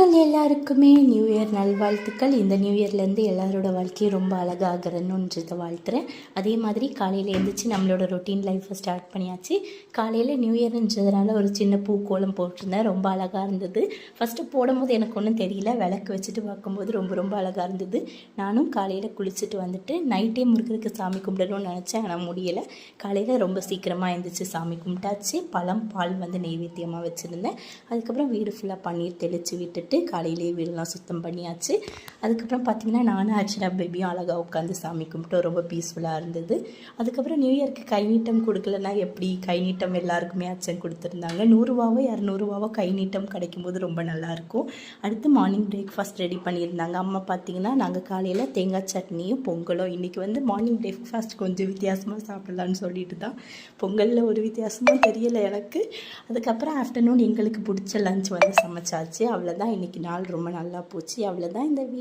உங்கள் எல்லாருக்குமே new year நல்வாழ்த்துக்கள். இந்த நியூ இயர்லேருந்து எல்லாரோட வாழ்க்கையும் ரொம்ப அழகாகிறனுன்றதை வாழ்த்துறேன். அதே மாதிரி காலையில் எழுந்திரிச்சு நம்மளோட ரொட்டீன் லைஃப்பை ஸ்டார்ட் பண்ணியாச்சு. காலையில் நியூ இயர்ன்றதுனால ஒரு சின்ன பூக்கோலம் போட்டிருந்தேன், ரொம்ப அழகாக இருந்தது. ஃபஸ்ட்டு போடும்போது எனக்கு ஒன்றும் தெரியல, விளக்கு வச்சுட்டு பார்க்கும்போது ரொம்ப ரொம்ப அழகாக இருந்தது. நானும் காலையில் குளிச்சுட்டு வந்துட்டு நைட்டே முருகருக்கு சாமி கும்பிடணும்னு நினச்சேன், ஆனால் முடியலை. காலையில் ரொம்ப சீக்கிரமாக எழுந்திரிச்சு சாமி கும்பிட்டாச்சு. பழம் பால் நெய்வேத்தியமாக வச்சுருந்தேன். அதுக்கப்புறம் வீடு ஃபுல்லாக பன்னீர் தெளித்து விட்டுட்டு காலையிலேயே வீடெல்லாம் சுத்தம் பண்ணியாச்சு. அதுக்கப்புறம் பார்த்திங்கன்னா நானும் ஆக்சுவலா பேபியும் அழகாக உட்காந்து சாமி கும்பிட்டு ரொம்ப பீஸ்ஃபுல்லாக இருந்தது. அதுக்கப்புறம் நியூ இயர்க்கு கை நீட்டம் கொடுக்கலன்னா எப்படி, கை நீட்டம் எல்லாருக்குமே அச்சன் கொடுத்துருந்தாங்க. 100 200 கை நீட்டம் கிடைக்கும்போது ரொம்ப நல்லாயிருக்கும். அடுத்து மார்னிங் பிரேக்ஃபாஸ்ட் ரெடி பண்ணியிருந்தாங்க அம்மா. பார்த்திங்கன்னா நாங்கள் காலையில் தேங்காய் சட்னியும் பொங்கலும். இன்றைக்கி மார்னிங் பிரேக்ஃபாஸ்ட் கொஞ்சம் வித்தியாசமாக சாப்பிட்லான்னு சொல்லிட்டு தான். பொங்கலில் ஒரு வித்தியாசமாக தெரியலை எனக்கு. அதுக்கப்புறம் ஆஃப்டர்நூன் எங்களுக்கு பிடிச்ச லஞ்ச் சமைச்சாச்சு. அவ்வளோதான், இன்றைக்கி நாள் ரொம்ப நல்லா போச்சு. அவ்வளோதான் இந்த